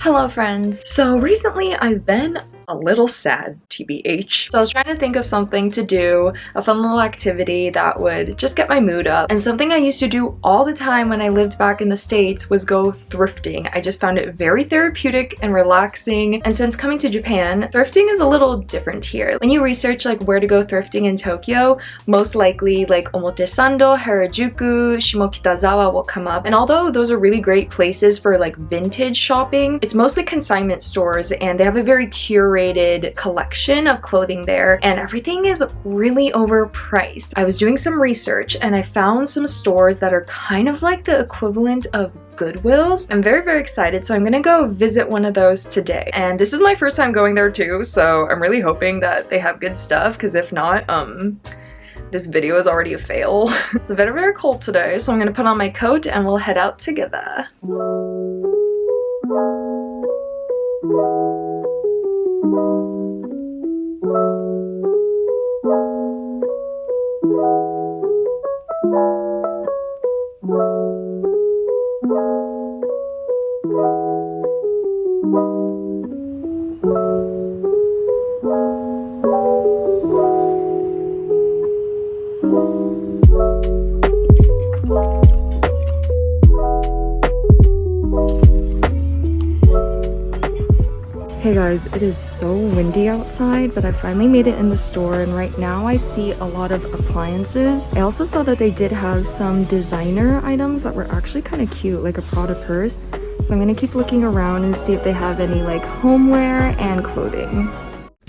Hello friends! So recently I've been a little sad, TBH. So I was trying to think of something to do, a fun little activity that would just get my mood up. And something I used to do all the time when I lived back in the States was go thrifting. I just found it very therapeutic and relaxing. And since coming to Japan, thrifting is a little different here. When you research like where to go thrifting in Tokyo, most likely like Omotesando, Harajuku, Shimokitazawa will come up. And although those are really great places for like vintage shopping, it's mostly consignment stores and they have a very curated collection of clothing there and everything is really overpriced. I was doing some research and I found some stores that are kind of like the equivalent of Goodwills. I'm very excited, so I'm gonna go visit one of those today. And this is my first time going there too, so I'm really hoping that they have good stuff, because if not, this video is already a fail. It's very cold today, so I'm gonna put on my coat and we'll head out together. Hey guys, it is so windy outside, but I finally made it in the store and right now I see a lot of appliances. I also saw that they did have some designer items that were actually kind of cute, like a Prada purse. So I'm gonna keep looking around and see if they have any like homeware and clothing.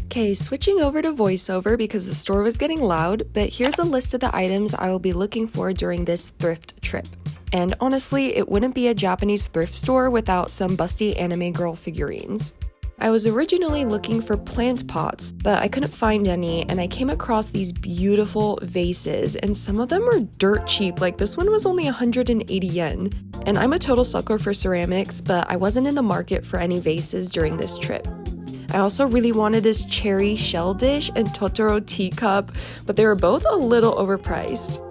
Okay, switching over to voiceover because the store was getting loud, but here's a list of the items I will be looking for during this thrift trip. And honestly, it wouldn't be a Japanese thrift store without some busty anime girl figurines. I was originally looking for plant pots, but I couldn't find any, and I came across these beautiful vases, and some of them are dirt cheap. Like this one was only 180 yen. And I'm a total sucker for ceramics, but I wasn't in the market for any vases during this trip. I also really wanted this cherry shell dish and Totoro teacup, but they were both a little overpriced.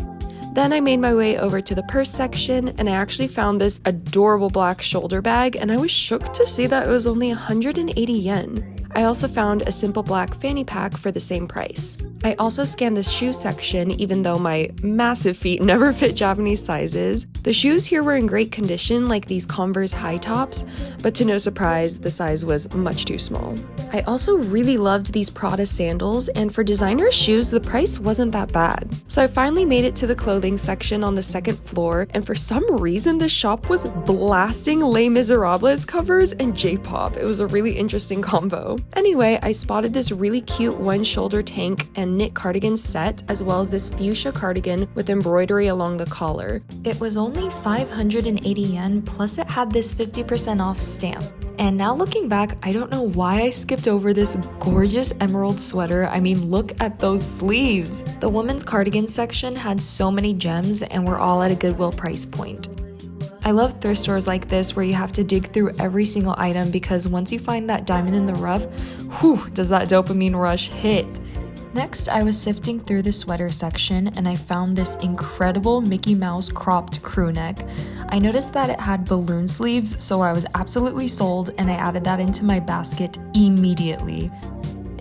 Then I made my way over to the purse section and I actually found this adorable black shoulder bag, and I was shook to see that it was only 180 yen. I also found a simple black fanny pack for the same price. I also scanned the shoe section even though my massive feet never fit Japanese sizes. The shoes here were in great condition, like these Converse high tops, but to no surprise, the size was much too small. I also really loved these Prada sandals, and for designer shoes, the price wasn't that bad. So I finally made it to the clothing section on the second floor, and for some reason the shop was blasting Les Miserables covers and J-pop. It was a really interesting combo. Anyway, I spotted this really cute one-shoulder tank and knit cardigan set, as well as this fuchsia cardigan with embroidery along the collar. It was only 580 yen, plus it had this 50% off stamp. And now looking back, I don't know why I skipped over this gorgeous emerald sweater. I mean, look at those sleeves. The women's cardigan section had so many gems and were all at a Goodwill price point. I love thrift stores like this where you have to dig through every single item, because once you find that diamond in the rough, whew, does that dopamine rush hit. Next, I was sifting through the sweater section and I found this incredible Mickey Mouse cropped crew neck. I noticed that it had balloon sleeves, so I was absolutely sold and I added that into my basket immediately.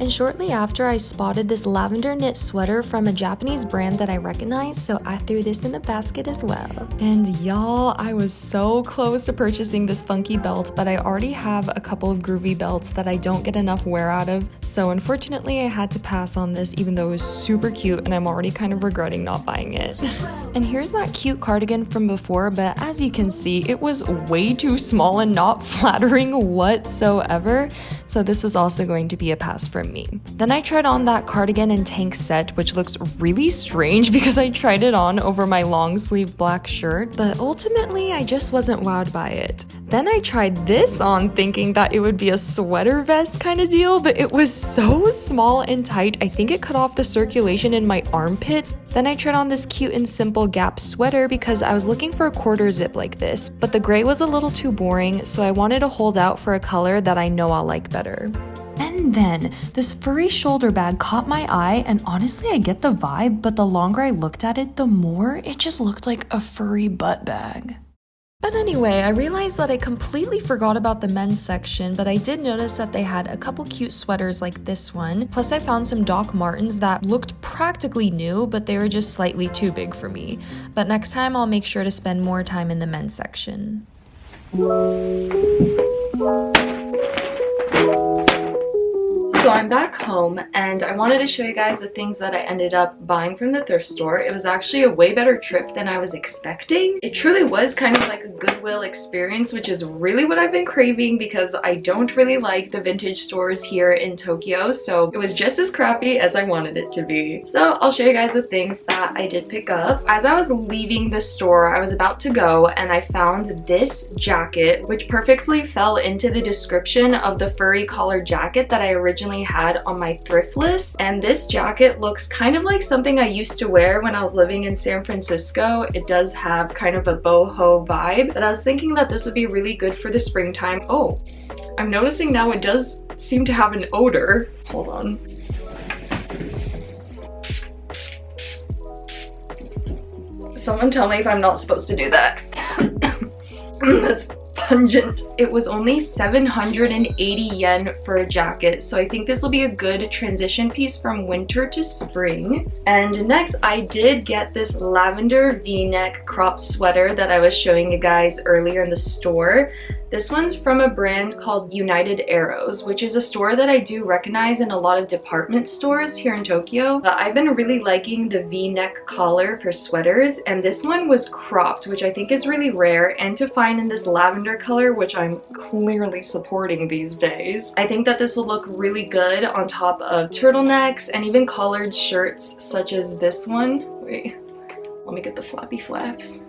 And shortly after, I spotted this lavender knit sweater from a Japanese brand that I recognized, so I threw this in the basket as well. And y'all, I was so close to purchasing this funky belt, but I already have a couple of groovy belts that I don't get enough wear out of, so unfortunately I had to pass on this even though it was super cute and I'm already kind of regretting not buying it. And here's that cute cardigan from before, but as you can see, it was way too small and not flattering whatsoever, so this was also going to be a pass for me. Then I tried on that cardigan and tank set, which looks really strange because I tried it on over my long sleeve black shirt, but ultimately I just wasn't wowed by it. Then I tried this on thinking that it would be a sweater vest kind of deal, but it was so small and tight, I think it cut off the circulation in my armpits. Then I tried on this cute and simple Gap sweater because I was looking for a quarter zip like this, but the gray was a little too boring, so I wanted to hold out for a color that I know I'll like better. And then this furry shoulder bag caught my eye, and honestly I get the vibe, but the longer I looked at it, the more it just looked like a furry butt bag. But anyway, I realized that I completely forgot about the men's section, but I did notice that they had a couple cute sweaters like this one. Plus I found some Doc Martens that looked practically new, but they were just slightly too big for me. But next time I'll make sure to spend more time in the men's section. So I'm back home and I wanted to show you guys the things that I ended up buying from the thrift store. It was actually a way better trip than I was expecting. It truly was kind of like a Goodwill experience, which is really what I've been craving because I don't really like the vintage stores here in Tokyo, so it was just as crappy as I wanted it to be. So I'll show you guys the things that I did pick up. As I was leaving the store, I was about to go and I found this jacket, which perfectly fell into the description of the furry collar jacket that I originally had on my thrift list. And this jacket looks kind of like something I used to wear when I was living in San Francisco. It does have kind of a boho vibe, but I was thinking that this would be really good for the springtime. Oh, I'm noticing now it does seem to have an odor. Hold on. Someone tell me if I'm not supposed to do that. That's pungent. It was only 780 yen for a jacket, so I think this will be a good transition piece from winter to spring. And next, I did get this lavender v-neck crop sweater that I was showing you guys earlier in the store. This one's from a brand called United Arrows, which is a store that I do recognize in a lot of department stores here in Tokyo. But I've been really liking the v-neck collar for sweaters, and this one was cropped, which I think is really rare, and to find in this lavender color, which I'm clearly supporting these days. I think that this will look really good on top of turtlenecks and even collared shirts such as this one. Wait, let me get the flappy flaps.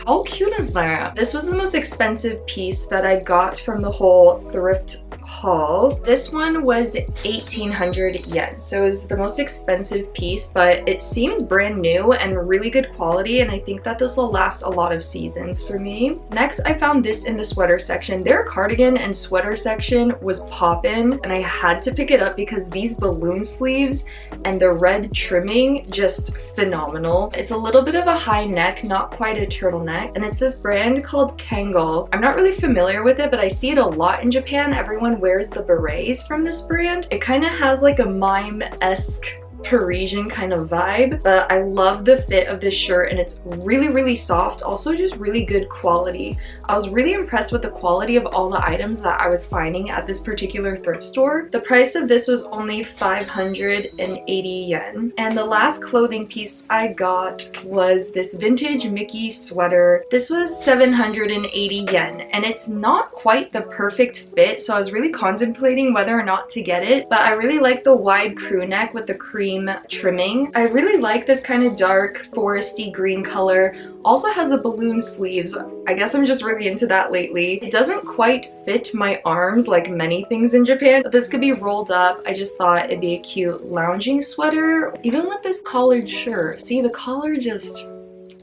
How cute is that? This was the most expensive piece that I got from the whole thrift haul. This one was 1,800 yen, so it was the most expensive piece, but it seems brand new and really good quality, and I think that this will last a lot of seasons for me. Next, I found this in the sweater section. Their cardigan and sweater section was poppin', and I had to pick it up because these balloon sleeves and the red trimming, just phenomenal. It's a little bit of a high neck, not quite a turtleneck, and it's this brand called Kango. I'm not really familiar with it, but I see it a lot in Japan. Everyone wears the berets from this brand. It kind of has like a mime-esque Parisian kind of vibe, but I love the fit of this shirt and it's really soft, also just really good quality. I was really impressed with the quality of all the items that I was finding at this particular thrift store. The price of this was only 580 yen. And the last clothing piece I got was this vintage Mickey sweater. This was 780 yen, and it's not quite the perfect fit, so I was really contemplating whether or not to get it, but I really like the wide crew neck with the cream trimming. I really like this kind of dark foresty green color. Also has the balloon sleeves. I guess I'm just really into that lately. It doesn't quite fit my arms like many things in Japan, but this could be rolled up. I just thought it'd be a cute lounging sweater, even with this collared shirt. See, the collar just,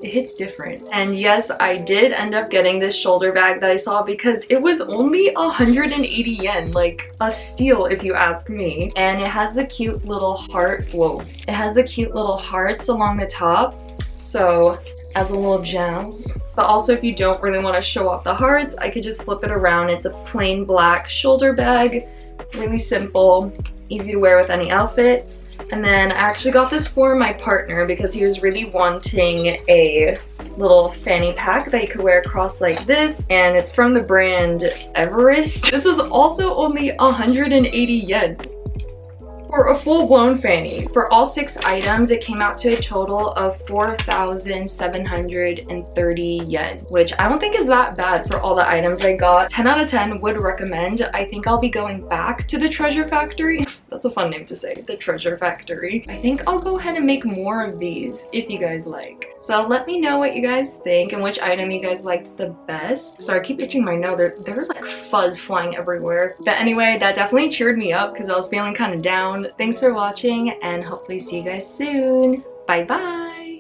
it hits different. And yes, I did end up getting this shoulder bag that I saw because it was only 180 yen, like a steal if you ask me. And it has the cute little heart, whoa. It has the cute little hearts along the top, so as a little jazz. But also if you don't really want to show off the hearts, I could just flip it around. It's a plain black shoulder bag, really simple, easy to wear with any outfit. And then I actually got this for my partner because he was really wanting a little fanny pack that you could wear across like this, and it's from the brand Everest. This was also only 180 yen for a full-blown fanny. For all 6 items, it came out to a total of 4,730 yen, which I don't think is that bad for all the items I got. 10 out of 10 would recommend. I think I'll be going back to the Treasure Factory. That's a fun name to say, the Treasure Factory. I think I'll go ahead and make more of these if you guys like. So let me know what you guys think and which item you guys liked the best. Sorry, I keep itching my nose. There's like fuzz flying everywhere. But anyway, that definitely cheered me up because I was feeling kind of down. Thanks for watching and hopefully see you guys soon. Bye bye!